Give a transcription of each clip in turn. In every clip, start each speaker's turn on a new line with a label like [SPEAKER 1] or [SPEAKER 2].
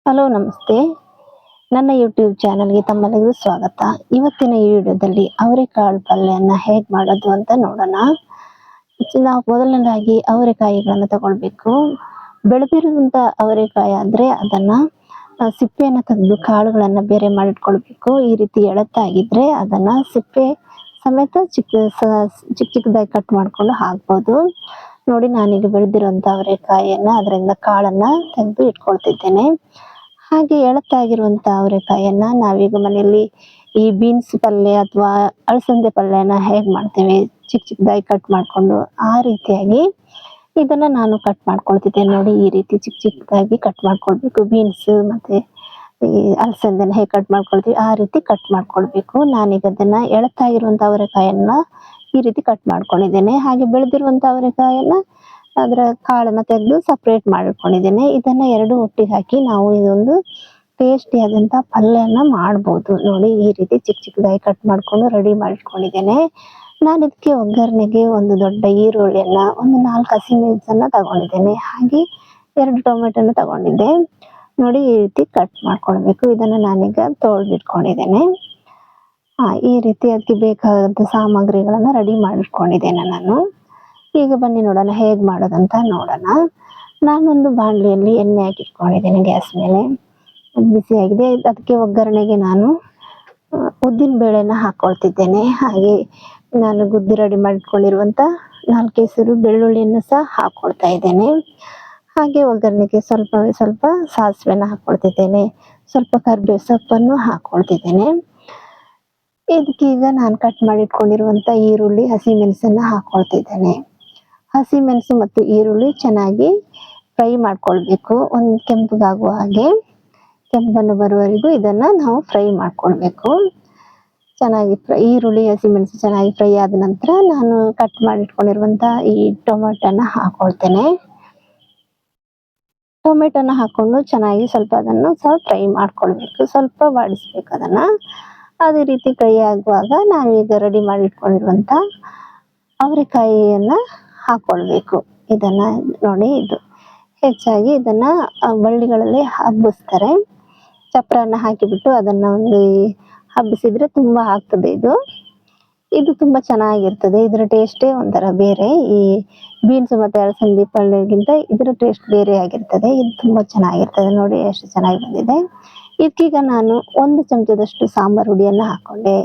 [SPEAKER 1] Hello ನಮಸ್ತೆ. ನನ್ನ YouTube ಚಾನಲ್ಗೆ ತಮ್ಮೆಲ್ಲರಿಗೂ ಸ್ವಾಗತ. ಇವತ್ತಿನ ಈ ವಿಡಿಯೋದಲ್ಲಿ ಅವರೆಕಾಳು ಪಲ್ಯನ ಹೇಗೆ ಮಾಡೋದು ಅಂತ ನೋಡೋಣ. ನಾವು ಮೊದಲನೇದಾಗಿ ಅವರೆಕಾಯಿಗಳನ್ನು ತಗೊಳ್ಬೇಕು. ಬೆಳೆದಿರುವಂಥ ಅವರೆಕಾಯಿ ಆದರೆ ಅದನ್ನು ಸಿಪ್ಪೆಯನ್ನು ತೆಗೆದು ಕಾಳುಗಳನ್ನು ಬೇರೆ ಮಾಡಿಟ್ಕೊಳ್ಬೇಕು. ಈ ರೀತಿ ಎಳತ್ತಾಗಿದ್ದರೆ ಅದನ್ನು ಸಿಪ್ಪೆ ಸಮೇತ ಚಿಕ್ಕದಾಗಿ ಕಟ್ ಮಾಡಿಕೊಂಡು ಹಾಕ್ಬೋದು. ನೋಡಿ, ನಾನೀಗ ಬೆಳೆದಿರುವಂಥ ಅವರೆಕಾಯಿಯನ್ನು ಅದರಿಂದ ಕಾಳನ್ನು ತೆಗೆದು ಇಟ್ಕೊಳ್ತಿದ್ದೇನೆ. ಹಾಗೆ ಎಳತ್ತಾಗಿರುವಂಥ ಅವರೆಕಾಯಿಯನ್ನು ನಾವೀಗ ಮನೆಯಲ್ಲಿ ಈ ಬೀನ್ಸ್ ಪಲ್ಯ ಅಥವಾ ಅಳಸಂದೆ ಪಲ್ಯನ ಹೇಗೆ ಮಾಡ್ತೇವೆ, ಚಿಕ್ಕದಾಗಿ ಕಟ್ ಮಾಡಿಕೊಂಡು ಆ ರೀತಿಯಾಗಿ ಇದನ್ನು ನಾನು ಕಟ್ ಮಾಡ್ಕೊಳ್ತಿದ್ದೇನೆ. ನೋಡಿ, ಈ ರೀತಿ ಚಿಕ್ಕದಾಗಿ ಕಟ್ ಮಾಡ್ಕೊಳ್ಬೇಕು. ಬೀನ್ಸ್ ಮತ್ತು ಈ ಅಲಸಂದೆನ ಹೇಗೆ ಕಟ್ ಮಾಡ್ಕೊಳ್ತೀವಿ ಆ ರೀತಿ ಕಟ್ ಮಾಡ್ಕೊಳ್ಬೇಕು. ನಾನೀಗ ಅದನ್ನು ಎಳತ್ತಾಗಿರುವಂಥ ಅವರೆಕಾಯನ್ನು ಈ ರೀತಿ ಕಟ್ ಮಾಡ್ಕೊಂಡಿದ್ದೇನೆ. ಹಾಗೆ ಬೆಳೆದಿರುವಂಥ ಅವರೆಕಾಯನ್ನು ಅದರ ಕಾಳನ್ನು ತೆಗೆದು ಸಪ್ರೇಟ್ ಮಾಡಿಟ್ಕೊಂಡಿದ್ದೇನೆ. ಇದನ್ನು ಎರಡು ಒಟ್ಟಿಗೆ ಹಾಕಿ ನಾವು ಇದೊಂದು ಟೇಸ್ಟಿಯಾದಂಥ ಪಲ್ಯನ ಮಾಡ್ಬೋದು. ನೋಡಿ, ಈ ರೀತಿ ಚಿಕ್ಕದಾಗಿ ಕಟ್ ಮಾಡಿಕೊಂಡು ರೆಡಿ ಮಾಡಿಟ್ಕೊಂಡಿದ್ದೇನೆ. ನಾನು ಇದಕ್ಕೆ ಒಗ್ಗರಣೆಗೆ ಒಂದು ದೊಡ್ಡ ಈರುಳ್ಳಿಯನ್ನು, ಒಂದು 4 ಹಸಿಮೆಣಸನ್ನು ತಗೊಂಡಿದ್ದೇನೆ. ಹಾಗೆ 2 ಟೊಮೆಟೊನ ತಗೊಂಡಿದ್ದೆ. ನೋಡಿ, ಈ ರೀತಿ ಕಟ್ ಮಾಡ್ಕೊಳ್ಬೇಕು. ಇದನ್ನು ನಾನೀಗ ತೊಳೆದಿಟ್ಕೊಂಡಿದ್ದೇನೆ. ಈ ರೀತಿ ಅದಕ್ಕೆ ಬೇಕಾದಂಥ ಸಾಮಗ್ರಿಗಳನ್ನು ರೆಡಿ ಮಾಡಿಟ್ಕೊಂಡಿದ್ದೇನೆ ನಾನು. ಈಗ ಬನ್ನಿ ನೋಡೋಣ ಹೇಗೆ ಮಾಡೋದಂತ ನೋಡೋಣ. ನಾನೊಂದು ಬಾಣಲೆಯಲ್ಲಿ ಎಣ್ಣೆ ಹಾಕಿಟ್ಕೊಂಡಿದ್ದೇನೆ. ಗ್ಯಾಸ್ ಮೇಲೆ ಬಿಸಿಯಾಗಿದೆ. ಅದಕ್ಕೆ ಒಗ್ಗರಣೆಗೆ ನಾನು ಉದ್ದಿನ ಬೇಳೆನ ಹಾಕ್ಕೊಳ್ತಿದ್ದೇನೆ. ಹಾಗೆ ನಾನು ಗುದ್ದಿ ರೆಡಿ ಮಾಡಿಟ್ಕೊಂಡಿರುವಂಥ 4 ಕೆಸರು ಬೆಳ್ಳುಳ್ಳಿಯನ್ನು ಸಹ ಹಾಕ್ಕೊಳ್ತಾ ಇದ್ದೇನೆ. ಹಾಗೆ ಒಗ್ಗರಣೆಗೆ ಸ್ವಲ್ಪ ಸಾಸಿವೆನ ಹಾಕ್ಕೊಳ್ತಿದ್ದೇನೆ. ಸ್ವಲ್ಪ ಕರಿಬೇವು ಸೊಪ್ಪನ್ನು ಹಾಕ್ಕೊಳ್ತಿದ್ದೇನೆ. ಇದಕ್ಕೀಗ ನಾನು ಕಟ್ ಮಾಡಿಟ್ಕೊಂಡಿರುವಂಥ ಈರುಳ್ಳಿ, ಹಸಿಮೆಣಸನ್ನು ಹಾಕ್ಕೊಳ್ತಿದ್ದೇನೆ. ಹಸಿಮೆಣಸು ಮತ್ತು ಈರುಳ್ಳಿ ಚೆನ್ನಾಗಿ ಫ್ರೈ ಮಾಡ್ಕೊಳ್ಬೇಕು. ಒಂದು ಕೆಂಪಗಾಗುವ ಹಾಗೆ, ಕೆಂಪನ್ನು ಬರುವವರೆಗೂ ಇದನ್ನು ನಾವು ಫ್ರೈ ಮಾಡ್ಕೊಳ್ಬೇಕು. ಚೆನ್ನಾಗಿ ಈರುಳ್ಳಿ, ಹಸಿಮೆಣಸು ಚೆನ್ನಾಗಿ ಫ್ರೈ ಆದ ನಂತರ ನಾನು ಕಟ್ ಮಾಡಿಟ್ಕೊಂಡಿರುವಂಥ ಈ ಟೊಮೆಟೊನ ಹಾಕ್ಕೊಳ್ತೇನೆ. ಟೊಮೆಟೊನ ಹಾಕ್ಕೊಂಡು ಚೆನ್ನಾಗಿ ಸ್ವಲ್ಪ ಅದನ್ನು ಸಹ ಫ್ರೈ ಮಾಡ್ಕೊಳ್ಬೇಕು. ಸ್ವಲ್ಪ ಬಾಡಿಸ್ಬೇಕು ಅದನ್ನು. ಅದೇ ರೀತಿ ಫ್ರೈ ಆಗುವಾಗ ನಾವೀಗ ರೆಡಿ ಮಾಡಿಟ್ಕೊಂಡಿರುವಂಥ ಅವರೆಕಾಯಿಯನ್ನು ಹಾಕ್ಕೊಳ್ಬೇಕು. ಇದನ್ನು ನೋಡಿ, ಇದು ಹೆಚ್ಚಾಗಿ ಇದನ್ನು ಬಳ್ಳಿಗಳಲ್ಲಿ ಹಬ್ಬಿಸ್ತಾರೆ. ಚಪ್ರನ ಹಾಕಿಬಿಟ್ಟು ಅದನ್ನು ಒಂದು ಹಬ್ಬಿಸಿದರೆ ತುಂಬ ಆಗ್ತದೆ. ಇದು ತುಂಬ ಚೆನ್ನಾಗಿರ್ತದೆ. ಇದರ ಟೇಸ್ಟೇ ಒಂಥರ ಬೇರೆ. ಈ ಬೀನ್ಸ್ ಮತ್ತು ಅಲಸಂದೆ ಪಲ್ಯಕ್ಕಿಂತ ಇದರ ಟೇಸ್ಟ್ ಬೇರೆ ಆಗಿರ್ತದೆ. ಇದು ತುಂಬ ಚೆನ್ನಾಗಿರ್ತದೆ. ನೋಡಿ ಎಷ್ಟು ಚೆನ್ನಾಗಿ ಬಂದಿದೆ. ಇದಕ್ಕೀಗ ನಾನು 1 ಚಮಚದಷ್ಟು ಸಾಂಬಾರು ಹುಡಿಯನ್ನು ಹಾಕ್ಕೊಂಡೆ.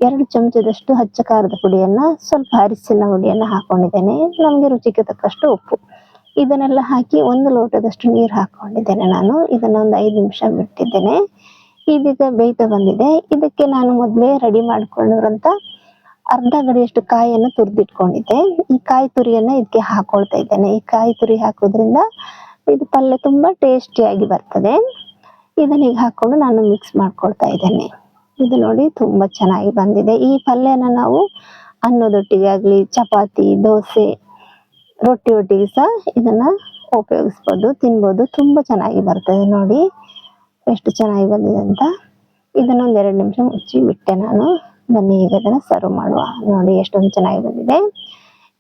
[SPEAKER 1] 2 ಚಮಚದಷ್ಟು ಹಚ್ಚ ಖಾರದ ಪುಡಿಯನ್ನು, ಸ್ವಲ್ಪ ಅರಿಶಿನ ಹುಡಿಯನ್ನು ಹಾಕ್ಕೊಂಡಿದ್ದೇನೆ. ನಮಗೆ ರುಚಿಗೆ ತಕ್ಕಷ್ಟು ಉಪ್ಪು, ಇದನ್ನೆಲ್ಲ ಹಾಕಿ 1 ಲೋಟದಷ್ಟು ನೀರು ಹಾಕ್ಕೊಂಡಿದ್ದೇನೆ ನಾನು. ಇದನ್ನು ಒಂದು 5 ನಿಮಿಷ ಬಿಟ್ಟಿದ್ದೇನೆ. ಇದೀಗ ಬೇಯ್ತಾ ಬಂದಿದೆ. ಇದಕ್ಕೆ ನಾನು ಮೊದಲೇ ರೆಡಿ ಮಾಡಿಕೊಂಡಿರೋಂಥ ಅರ್ಧ ಗಡಿಯಷ್ಟು ಕಾಯಿಯನ್ನು ತುರಿದಿಟ್ಕೊಂಡಿದ್ದೆ. ಈ ಕಾಯಿ ತುರಿಯನ್ನು ಇದಕ್ಕೆ ಹಾಕ್ಕೊಳ್ತಾ ಇದ್ದೇನೆ. ಈ ಕಾಯಿ ತುರಿ ಹಾಕೋದ್ರಿಂದ ಇದು ಪಲ್ಯ ತುಂಬ ಟೇಸ್ಟಿಯಾಗಿ ಬರ್ತದೆ. ಇದನ್ನೀಗ ಹಾಕ್ಕೊಂಡು ನಾನು ಮಿಕ್ಸ್ ಮಾಡ್ಕೊಳ್ತಾ ಇದ್ದೇನೆ. ಇದು ನೋಡಿ ತುಂಬ ಚೆನ್ನಾಗಿ ಬಂದಿದೆ. ಈ ಪಲ್ಯನ ನಾವು ಅನ್ನದೊಟ್ಟಿಗೆ ಆಗಲಿ, ಚಪಾತಿ, ದೋಸೆ, ರೊಟ್ಟಿ ಒಟ್ಟಿಗೆ ಸಹ ಇದನ್ನು ಉಪಯೋಗಿಸ್ಬೋದು, ತಿನ್ಬೋದು. ತುಂಬ ಚೆನ್ನಾಗಿ ಬರ್ತದೆ. ನೋಡಿ ಎಷ್ಟು ಚೆನ್ನಾಗಿ ಬಂದಿದೆ ಅಂತ. ಇದನ್ನೊಂದು 2 ನಿಮಿಷ ಮುಚ್ಚಿ ಬಿಟ್ಟೆ ನಾನು. ಬನ್ನಿ ಈಗ ಅದನ್ನು ಸರ್ವ್ ಮಾಡುವ. ನೋಡಿ ಎಷ್ಟೊಂದು ಚೆನ್ನಾಗಿ ಬಂದಿದೆ.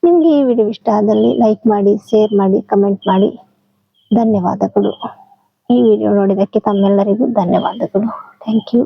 [SPEAKER 1] ನಿಮಗೆ ಈ ವಿಡಿಯೋ ಇಷ್ಟ ಆದಲ್ಲಿ ಲೈಕ್ ಮಾಡಿ, ಶೇರ್ ಮಾಡಿ, ಕಮೆಂಟ್ ಮಾಡಿ. ಧನ್ಯವಾದಗಳು. ಈ ವಿಡಿಯೋ ನೋಡಿದ್ದಕ್ಕೆ ತಮ್ಮೆಲ್ಲರಿಗೂ ಧನ್ಯವಾದಗಳು. Thank you.